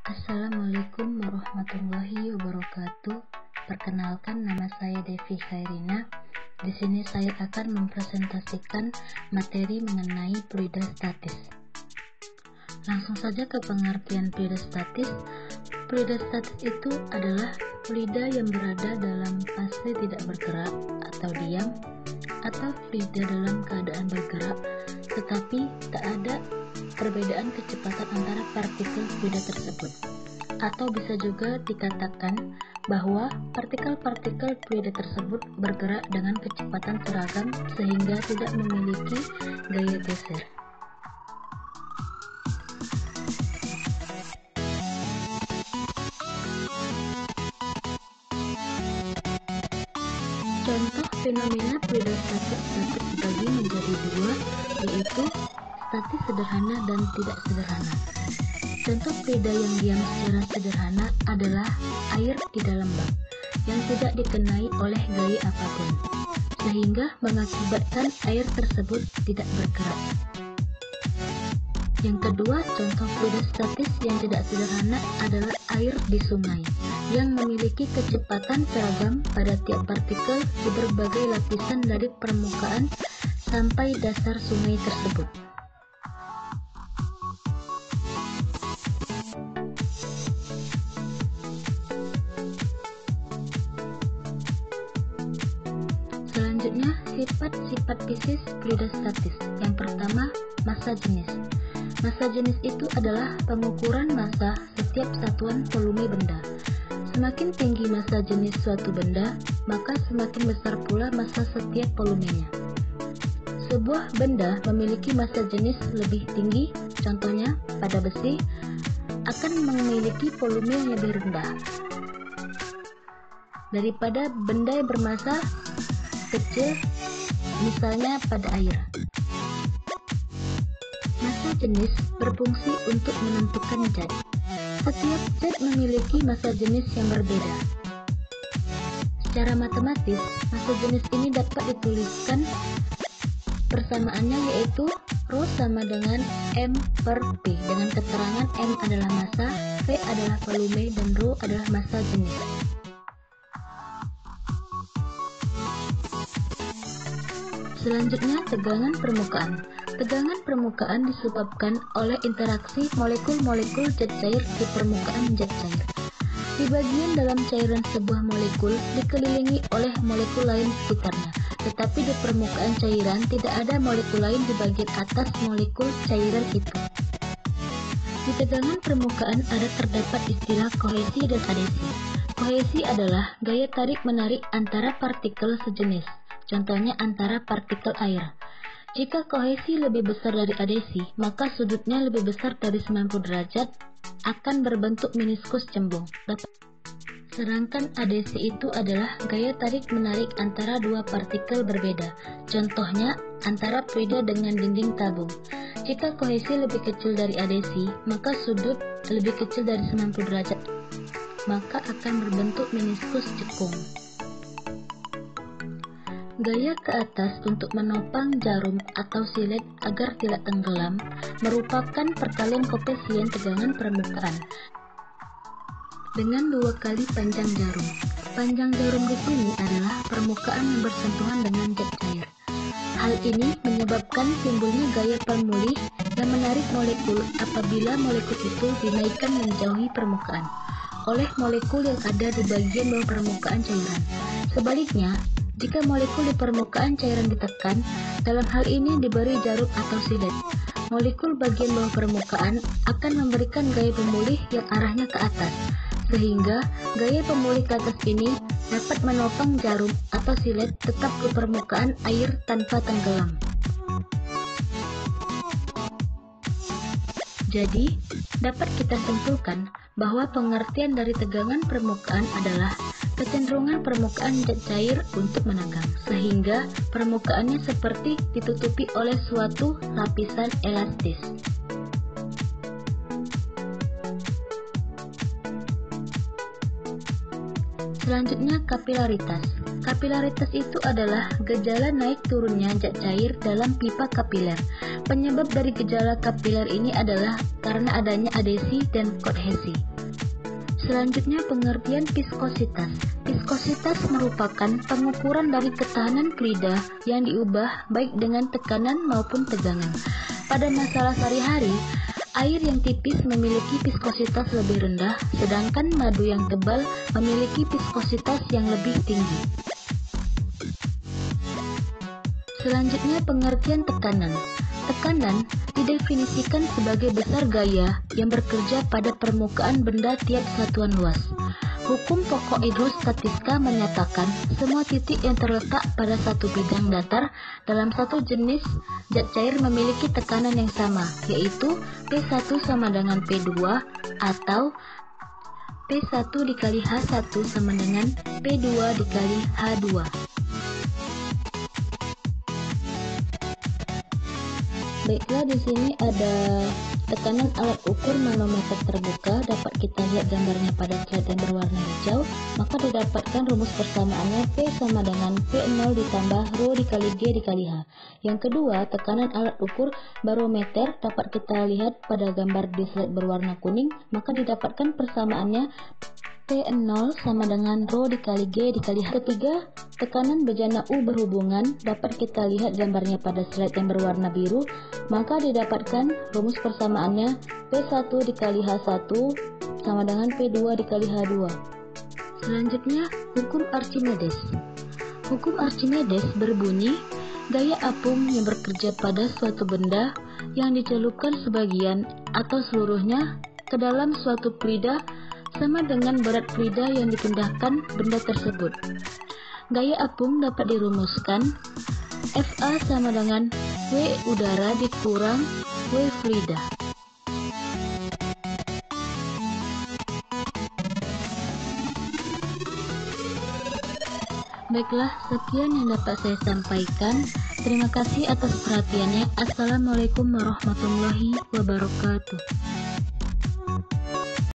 Assalamualaikum warahmatullahi wabarakatuh. Perkenalkan, nama saya Devi Khairina. Di sini saya akan mempresentasikan materi mengenai fluida statis. Langsung saja ke pengertian fluida statis. Fluida statis itu adalah fluida yang berada dalam fase tidak bergerak atau diam, atau fluida dalam keadaan bergerak, tetapi tak ada perbedaan kecepatan antara partikel fluida tersebut. Atau bisa juga dikatakan bahwa partikel-partikel fluida tersebut bergerak dengan kecepatan seragam sehingga tidak memiliki gaya geser. Contoh fenomena fluida statis dapat dibagi menjadi dua, yaitu statis sederhana dan tidak sederhana. Contoh fluida yang diam secara sederhana adalah air di dalam bak yang tidak dikenai oleh gaya apapun, sehingga mengakibatkan air tersebut tidak bergerak. Yang kedua, contoh fluida statis yang tidak sederhana adalah air di sungai yang memiliki kecepatan seragam pada tiap partikel di berbagai lapisan dari permukaan sampai dasar sungai tersebut. Selanjutnya, sifat-sifat fisik fluida statis. Yang pertama, massa jenis. Massa jenis itu adalah pengukuran massa setiap satuan volume benda. Semakin tinggi massa jenis suatu benda, maka semakin besar pula massa setiap volumenya. Sebuah benda memiliki massa jenis lebih tinggi, contohnya pada besi, akan memiliki volume yang lebih rendah daripada benda yang bermassa kecil, misalnya pada air. Massa jenis berfungsi untuk menentukan zat. Setiap zat memiliki massa jenis yang berbeda. Secara matematis, massa jenis ini dapat dituliskan persamaannya, yaitu Rho sama dengan M per P, dengan keterangan M adalah massa, P adalah volume, dan Rho adalah massa jenis. Selanjutnya, tegangan permukaan. Tegangan permukaan disebabkan oleh interaksi molekul-molekul zat cair di permukaan zat cair. Di bagian dalam cairan sebuah molekul dikelilingi oleh molekul lain di sekitarnya, tetapi di permukaan cairan tidak ada molekul lain di bagian atas molekul cairan itu. Di tegangan permukaan terdapat istilah kohesi dan adesi. Kohesi adalah gaya tarik-menarik antara partikel sejenis, contohnya antara partikel air. Jika kohesi lebih besar dari adesi, maka sudutnya lebih besar dari 90 derajat akan berbentuk meniskus cembung. Sedangkan adesi itu adalah gaya tarik-menarik antara dua partikel berbeda, contohnya antara fluida dengan dinding tabung. Jika kohesi lebih kecil dari adesi, maka sudut lebih kecil dari 90 derajat, maka akan berbentuk meniskus cekung. Gaya ke atas untuk menopang jarum atau silet agar tidak tenggelam merupakan perkalian koefisien tegangan permukaan dengan 2 kali panjang jarum. Panjang jarum di sini adalah permukaan yang bersentuhan dengan zat cair. Hal ini menyebabkan timbulnya gaya pemulih yang menarik molekul apabila molekul itu dinaikkan menjauhi permukaan oleh molekul yang ada di bagian bawah permukaan cairan. Sebaliknya, jika molekul di permukaan cairan ditekan, dalam hal ini diberi jarum atau silet, molekul bagian bawah permukaan akan memberikan gaya pemulih yang arahnya ke atas, sehingga gaya pemulih ke atas ini dapat menopang jarum atau silet tetap di permukaan air tanpa tenggelam. Jadi, dapat kita simpulkan bahwa pengertian dari tegangan permukaan adalah kecenderungan permukaan zat cair untuk menegang, sehingga permukaannya seperti ditutupi oleh suatu lapisan elastis. Selanjutnya, kapilaritas. Kapilaritas itu adalah gejala naik turunnya zat cair dalam pipa kapiler. Penyebab dari gejala kapiler ini adalah karena adanya adesi dan kohesi. Selanjutnya pengertian viskositas. Viskositas merupakan pengukuran dari ketahanan fluida yang diubah baik dengan tekanan maupun tegangan. Pada masalah sehari-hari, air yang tipis memiliki viskositas lebih rendah, sedangkan madu yang tebal memiliki viskositas yang lebih tinggi. Selanjutnya pengertian tekanan. Tekanan didefinisikan sebagai besar gaya yang bekerja pada permukaan benda tiap satuan luas. Hukum pokok hidrostatika menyatakan semua titik yang terletak pada satu bidang datar dalam satu jenis zat cair memiliki tekanan yang sama, yaitu P1 sama dengan P2 atau P1 dikali H1 sama dengan P2 dikali H2. Baiklah, di sini ada tekanan alat ukur manometer terbuka, dapat kita lihat gambarnya pada slide yang berwarna hijau. Maka didapatkan rumus persamaannya P sama dengan P0 ditambah Rho dikali G dikali H. Yang kedua, tekanan alat ukur barometer dapat kita lihat pada gambar di slide berwarna kuning, maka didapatkan persamaannya P0 sama dengan Rho dikali G dikali H. Ketiga, tekanan bejana U berhubungan, dapat kita lihat gambarnya pada slide yang berwarna biru, maka didapatkan rumus persamaannya P1 dikali H1 sama dengan P2 dikali H2. Selanjutnya, hukum Archimedes. Hukum Archimedes berbunyi, gaya apung yang bekerja pada suatu benda yang dicelupkan sebagian atau seluruhnya ke dalam suatu fluida sama dengan berat fluida yang dipindahkan benda tersebut. Gaya apung dapat dirumuskan Fa sama dengan W udara dikurang W fluida. Baiklah, sekian yang dapat saya sampaikan. Terima kasih atas perhatiannya. Assalamualaikum warahmatullahi wabarakatuh.